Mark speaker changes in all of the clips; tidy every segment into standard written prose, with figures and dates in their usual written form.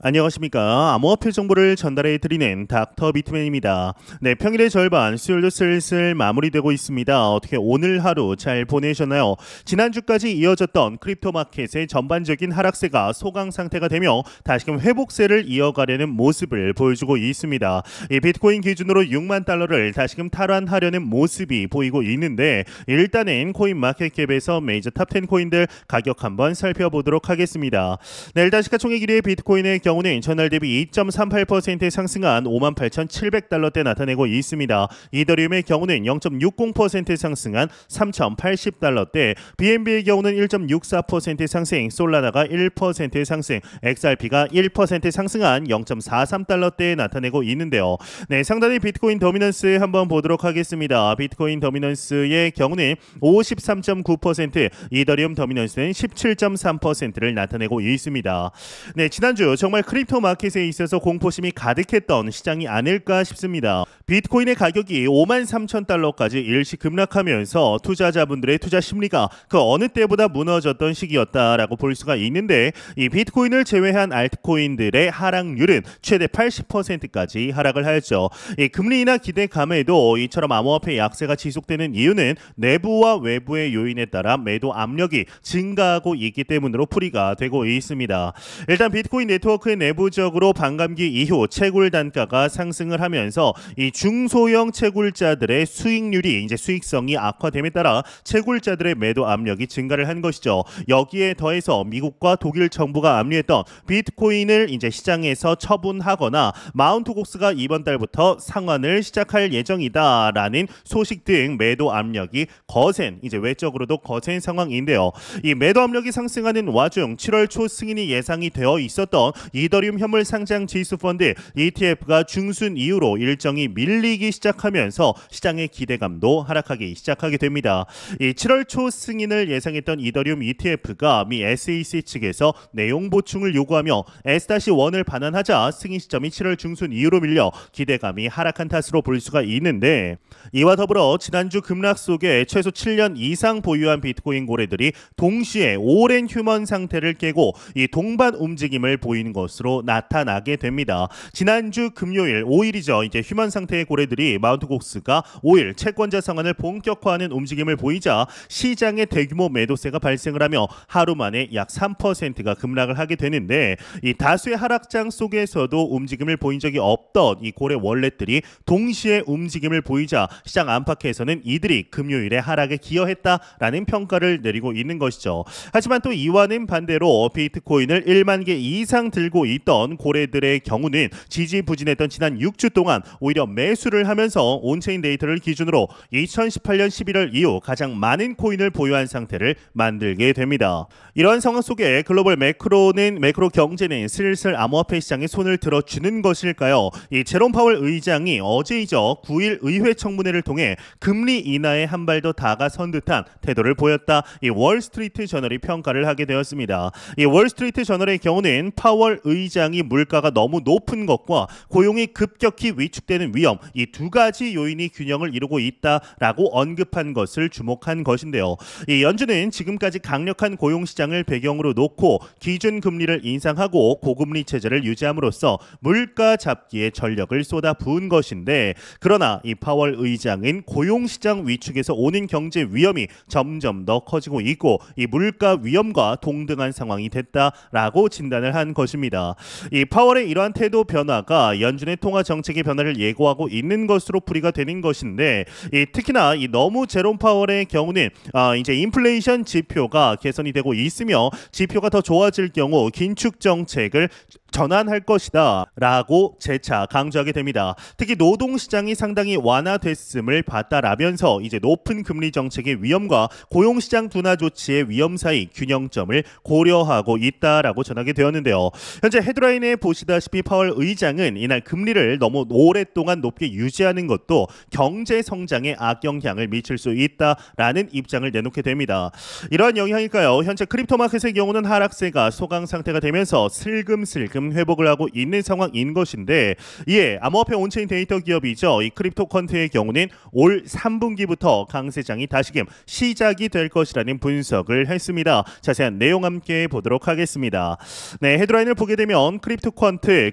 Speaker 1: 안녕하십니까. 암호화폐 정보를 전달해 드리는 닥터 비트맨입니다. 네, 평일의 절반, 수요일도 슬슬 마무리되고 있습니다. 어떻게 오늘 하루 잘 보내셨나요? 지난주까지 이어졌던 크립토 마켓의 전반적인 하락세가 소강 상태가 되며 다시금 회복세를 이어가려는 모습을 보여주고 있습니다. 이 비트코인 기준으로 6만 달러를 다시금 탈환하려는 모습이 보이고 있는데, 일단은 코인 마켓캡에서 메이저 탑10 코인들 가격 한번 살펴보도록 하겠습니다. 네, 일단 시가총액 1위의 비트코인의 경우는 전날 대비 2.38% 상승한 58,700달러대 나타내고 있습니다. 이더리움의 경우는 0.60% 상승한 3,080달러대, BNB의 경우는 1.64% 상승, 솔라나가 1% 상승, XRP가 1% 상승한 0.43달러대에 나타내고 있는데요. 네, 상단의 비트코인 더미넌스 한번 보도록 하겠습니다. 비트코인 더미넌스의 경우는 53.9%, 이더리움 더미넌스는 17.3%를 나타내고 있습니다. 네, 지난주 정말 크립토 마켓에 있어서 공포심이 가득했던 시장이 아닐까 싶습니다. 비트코인의 가격이 53,000달러까지 일시 급락하면서 투자자분들의 투자 심리가 그 어느 때보다 무너졌던 시기였다라고 볼 수가 있는데, 이 비트코인을 제외한 알트코인들의 하락률은 최대 80%까지 하락을 하였죠. 이 금리 인하 기대감에도 이처럼 암호화폐 약세가 지속되는 이유는 내부와 외부의 요인에 따라 매도 압력이 증가하고 있기 때문으로 풀이가 되고 있습니다. 일단 비트코인 네트워크의 내부적으로 반감기 이후 채굴 단가가 상승을 하면서 이 중소형 채굴자들의 수익률이 이제 수익성이 악화됨에 따라 채굴자들의 매도 압력이 증가를 한 것이죠. 여기에 더해서 미국과 독일 정부가 압류했던 비트코인을 이제 시장에서 처분하거나 마운트 곡스가 이번 달부터 상환을 시작할 예정이다라는 소식 등 매도 압력이 거센, 이제 외적으로도 거센 상황인데요. 이 매도 압력이 상승하는 와중 7월 초 승인이 예상이 되어 있었던 이더리움 현물 상장 지수 펀드 ETF가 중순 이후로 일정이 밀리기 시작하면서 시장의 기대감도 하락하기 시작하게 됩니다. 이 7월 초 승인을 예상했던 이더리움 ETF가 미 SEC 측에서 내용 보충을 요구하며 S-1을 반환하자 승인 시점이 7월 중순 이후로 밀려 기대감이 하락한 탓으로 볼 수가 있는데, 이와 더불어 지난주 급락 속에 최소 7년 이상 보유한 비트코인 고래들이 동시에 오랜 휴먼 상태를 깨고 이 동반 움직임을 보이는 것으로 나타나게 됩니다. 지난주 금요일 5일이죠. 이제 휴먼 상태의 고래들이 마운트 곡스가 5일 채권자 상환을 본격화하는 움직임을 보이자 시장에 대규모 매도세가 발생을 하며 하루 만에 약 3%가 급락을 하게 되는데, 이 다수의 하락장 속에서도 움직임을 보인 적이 없던 이 고래 월렛들이 동시에 움직임을 보이자 시장 안팎에서는 이들이 금요일에 하락에 기여했다라는 평가를 내리고 있는 것이죠. 하지만 또 이와는 반대로 비트코인을 1만 개 이상 들고 있던 고래들의 경우는 지지부진했던 지난 6주 동안 오히려 매수를 하면서 온체인 데이터를 기준으로 2018년 11월 이후 가장 많은 코인을 보유한 상태를 만들게 됩니다. 이러한 상황 속에 글로벌 매크로 경제는 슬슬 암호화폐 시장에 손을 들어주는 것일까요? 이 제롬 파월 의장이 어제이죠. 9일 의회 청문회를 통해 금리 인하에 한 발 더 다가선 듯한 태도를 보였다. 이 월스트리트 저널이 평가를 하게 되었습니다. 이 월스트리트 저널의 경우는 파월 의장이 물가가 너무 높은 것과 고용이 급격히 위축되는 위험, 이 두 가지 요인이 균형을 이루고 있다라고 언급한 것을 주목한 것인데요. 이 연준은 지금까지 강력한 고용 시장을 배경으로 놓고 기준 금리를 인상하고 고금리 체제를 유지함으로써 물가 잡기에 전력을 쏟아부은 것인데, 그러나 이 파월 의장은 고용 시장 위축에서 오는 경제 위험이 점점 더 커지고 있고 이 물가 위험과 동등한 상황이 됐다라고 진단을 한 것입니다. 이 파월의 이러한 태도 변화가 연준의 통화 정책의 변화를 예고하고 있는 것으로 풀이가 되는 것인데, 특히나 이 너무 제롬 파월의 경우는 이제 인플레이션 지표가 개선이 되고 있으며 지표가 더 좋아질 경우 긴축 정책을 전환할 것이다 라고 재차 강조하게 됩니다. 특히 노동시장이 상당히 완화됐음을 봤다라면서 이제 높은 금리 정책의 위험과 고용시장 둔화 조치의 위험 사이 균형점을 고려하고 있다라고 전하게 되었는데요. 현재 헤드라인에 보시다시피 파월 의장은 이날 금리를 너무 오랫동안 높게 유지하는 것도 경제 성장에 악영향을 미칠 수 있다라는 입장을 내놓게 됩니다. 이러한 영향일까요? 현재 크립토 마켓의 경우는 하락세가 소강 상태가 되면서 슬금슬금 다시금 회복을 하고 있는 상황인 것인데, 이에 암호화폐 온체인 데이터 기업이죠. 이 크립토컨트의 경우는 올 3분기부터 강세장이 다시금 시작이 될 것이라는 분석을 했습니다. 자세한 내용 함께 보도록 하겠습니다. 네, 헤드라인을 보게 되면 크립토컨트의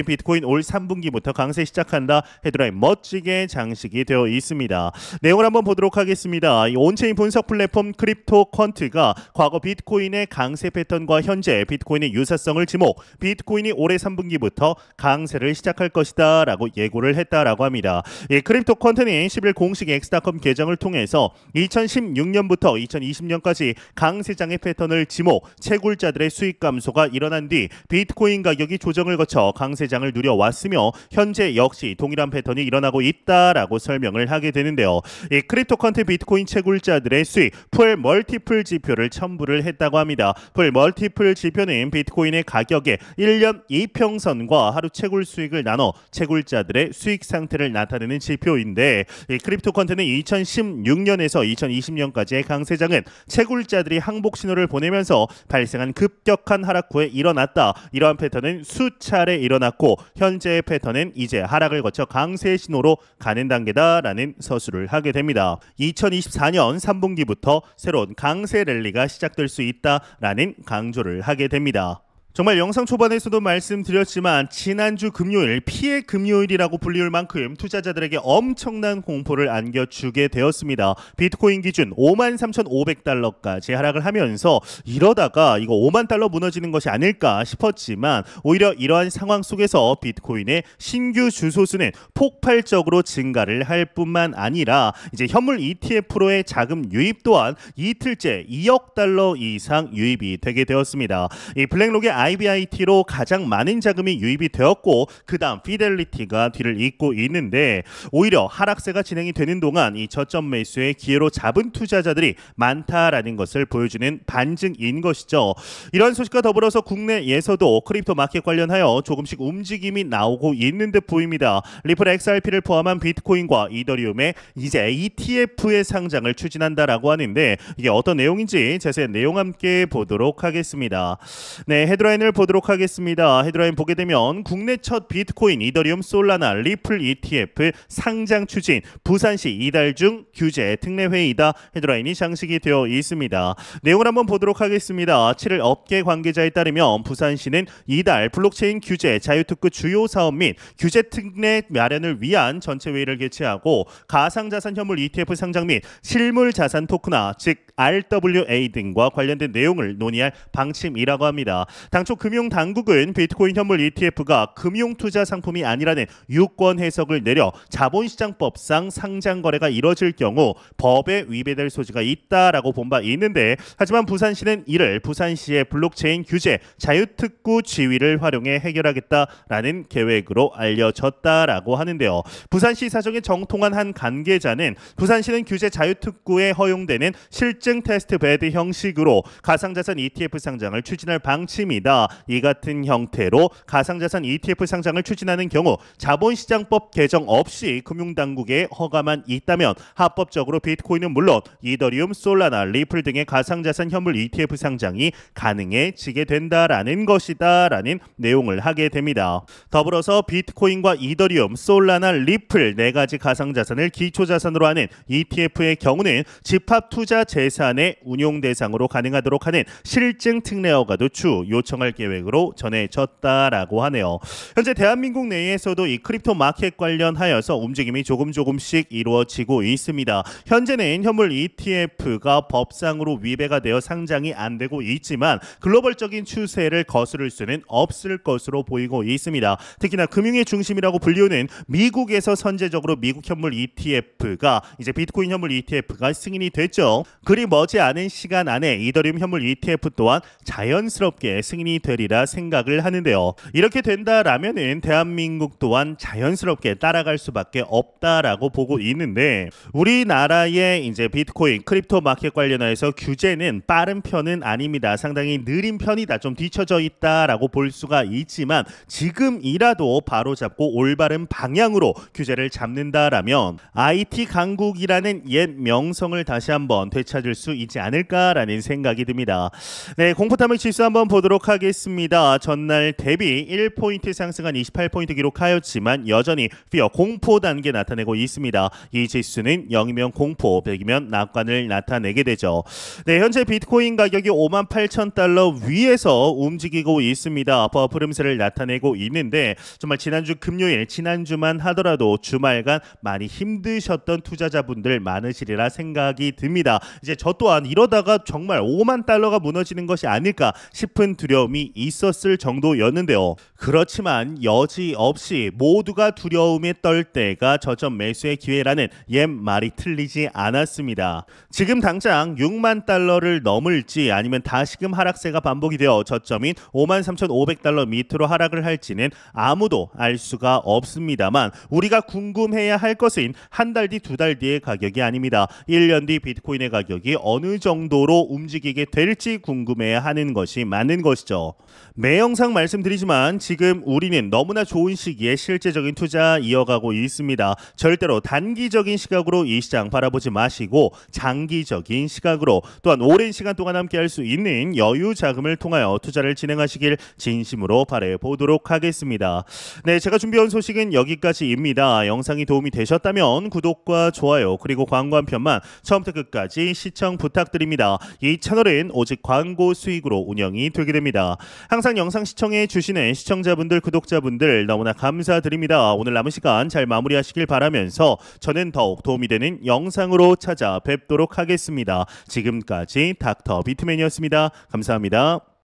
Speaker 1: 비트코인 올 3분기부터 강세 시작한다. 헤드라인 멋지게 장식이 되어 있습니다. 내용을 한번 보도록 하겠습니다. 이 온체인 분석 플랫폼 크립토컨트가 과거 비트코인의 강세 패턴과 현재 비트코인의 유사성을 지목, 비트코인이 올해 3분기부터 강세를 시작할 것이다 라고 예고를 했다라고 합니다. 이 크립토컨트는 10일 공식 엑스닷컴 계정을 통해서 2016년부터 2020년까지 강세장의 패턴을 지목, 채굴자들의 수익 감소가 일어난 뒤 비트코인 가격이 조정을 거쳐 강세장을 누려왔으며 현재 역시 동일한 패턴이 일어나고 있다라고 설명을 하게 되는데요. 이 크립토컨트 비트코인 채굴자들의 수익 풀 멀티플 지표를 첨부를 했다고 합니다. 풀 멀티플 지표는 비트코인의 가격의 1년 이평선과 하루 채굴 수익을 나눠 채굴자들의 수익 상태를 나타내는 지표인데, 이 크립토컨트는 2016년에서 2020년까지의 강세장은 채굴자들이 항복 신호를 보내면서 발생한 급격한 하락 후에 일어났다. 이러한 패턴은 수차례 일어났고 현재의 패턴은 이제 하락을 거쳐 강세 신호로 가는 단계다라는 서술을 하게 됩니다. 2024년 3분기부터 새로운 강세 랠리가 시작될 수 있다라는 강조를 하게 됩니다. 정말 영상 초반에서도 말씀드렸지만 지난주 금요일 피해 금요일이라고 불리울 만큼 투자자들에게 엄청난 공포를 안겨주게 되었습니다. 비트코인 기준 53,500달러까지 하락을 하면서 이러다가 이거 5만 달러 무너지는 것이 아닐까 싶었지만 오히려 이러한 상황 속에서 비트코인의 신규 주소수는 폭발적으로 증가를 할 뿐만 아니라 이제 현물 ETF로의 자금 유입 또한 이틀째 2억 달러 이상 유입이 되게 되었습니다. 이 블랙록의 IBIT로 가장 많은 자금이 유입이 되었고 그 다음 피델리티가 뒤를 잇고 있는데, 오히려 하락세가 진행이 되는 동안 이 저점 매수의 기회로 잡은 투자자들이 많다라는 것을 보여주는 반증인 것이죠. 이런 소식과 더불어서 국내에서도 크립토 마켓 관련하여 조금씩 움직임이 나오고 있는 듯 보입니다. 리플 XRP를 포함한 비트코인과 이더리움의 이제 ETF의 상장을 추진한다라고 하는데, 이게 어떤 내용인지 자세한 내용 함께 보도록 하겠습니다. 네, 헤드라인을 보도록 하겠습니다. 헤드라인 보게 되면 국내 첫 비트코인, 이더리움, 솔라나, 리플 ETF 상장 추진, 부산시 이달 중 규제 특례 회의다. 헤드라인이 장식이 되어 있습니다. 내용을 한번 보도록 하겠습니다. 7일 업계 관계자에 따르면 부산시는 이달 블록체인 규제 자유특구 주요 사업 및 규제 특례 마련을 위한 전체 회의를 개최하고 가상자산 현물 ETF 상장 및 실물자산 토큰화 즉 RWA 등과 관련된 내용을 논의할 방침이라고 합니다. 당초 금융당국은 비트코인 현물 ETF가 금융투자 상품이 아니라는 유권 해석을 내려 자본시장법상 상장 거래가 이뤄질 경우 법에 위배될 소지가 있다라고 본 바 있는데, 하지만 부산시는 이를 부산시의 블록체인 규제 자유특구 지위를 활용해 해결하겠다라는 계획으로 알려졌다라고 하는데요. 부산시 사정에 정통한 한 관계자는 부산시는 규제 자유특구에 허용되는 실증 테스트 배드 형식으로 가상자산 ETF 상장을 추진할 방침이다. 이 같은 형태로 가상자산 ETF 상장을 추진하는 경우 자본시장법 개정 없이 금융당국의 허가만 있다면 합법적으로 비트코인은 물론 이더리움, 솔라나, 리플 등의 가상자산 현물 ETF 상장이 가능해지게 된다라는 것이다라는 내용을 하게 됩니다. 더불어서 비트코인과 이더리움, 솔라나, 리플 네 가지 가상자산을 기초자산으로 하는 ETF의 경우는 집합투자 재산의 운용 대상으로 가능하도록 하는 실증 특례 허가도 추후 요청할 계획으로 전해졌다라고 하네요. 현재 대한민국 내에서도 이 크립토 마켓 관련하여서 움직임이 조금씩 이루어지고 있습니다. 현재는 현물 ETF가 법상으로 위배가 되어 상장이 안 되고 있지만 글로벌적인 추세를 거스를 수는 없을 것으로 보이고 있습니다. 특히나 금융의 중심이라고 불리우는 미국에서 선제적으로 미국 현물 ETF가 이제 비트코인 현물 ETF가 승인이 됐죠. 그리 머지않은 시간 안에 이더리움 현물 ETF 또한 자연스럽게 승인이 되리라 생각을 하는데요. 이렇게 된다라면은 대한민국 또한 자연스럽게 따라갈 수밖에 없다라고 보고 있는데, 우리나라의 이제 비트코인 크립토 마켓 관련해서 규제는 빠른 편은 아닙니다. 상당히 느린 편이다. 좀 뒤쳐져 있다라고 볼 수가 있지만 지금이라도 바로 잡고 올바른 방향으로 규제를 잡는다라면 IT 강국이라는 옛 명성을 다시 한번 되찾을 수 있지 않을까라는 생각이 듭니다. 네, 공포탐을 지수 한번 보도록 하겠습니다. 하겠습니다. 전날 대비 1포인트 상승한 28포인트 기록하였지만 여전히 피어 공포 단계 나타내고 있습니다. 이 지수는 0이면 공포, 100이면 낙관을 나타내게 되죠. 네, 현재 비트코인 가격이 58,000달러 위에서 움직이고 있습니다. 버프 름세를 나타내고 있는데 정말 지난주 금요일, 지난주만 하더라도 주말간 많이 힘드셨던 투자자분들 많으시리라 생각이 듭니다. 이제 저 또한 이러다가 정말 5만 달러가 무너지는 것이 아닐까 싶은 두려움이 있었을 정도였는데요. 그렇지만 여지없이 모두가 두려움에 떨 때가 저점 매수의 기회라는 옛 말이 틀리지 않았습니다. 지금 당장 6만 달러를 넘을지 아니면 다시금 하락세가 반복이 되어 저점인 53,500달러 밑으로 하락을 할지는 아무도 알 수가 없습니다만 우리가 궁금해야 할 것은 한 달 뒤, 두 달 뒤의 가격이 아닙니다. 1년 뒤 비트코인의 가격이 어느 정도로 움직이게 될지 궁금해야 하는 것이 맞는 것이죠. 매 영상 말씀드리지만 지금 우리는 너무나 좋은 시기에 실제적인 투자 이어가고 있습니다. 절대로 단기적인 시각으로 이 시장 바라보지 마시고 장기적인 시각으로 또한 오랜 시간 동안 함께 할 수 있는 여유 자금을 통하여 투자를 진행하시길 진심으로 바라보도록 하겠습니다. 네, 제가 준비한 소식은 여기까지입니다. 영상이 도움이 되셨다면 구독과 좋아요 그리고 광고 한 편만 처음부터 끝까지 시청 부탁드립니다. 이 채널은 오직 광고 수익으로 운영이 되게 됩니다. 항상 영상 시청해 주시는 시청자분들, 구독자분들 너무나 감사드립니다. 오늘 남은 시간 잘 마무리하시길 바라면서 저는 더욱 도움이 되는 영상으로 찾아뵙도록 하겠습니다. 지금까지 닥터 비트맨이었습니다. 감사합니다.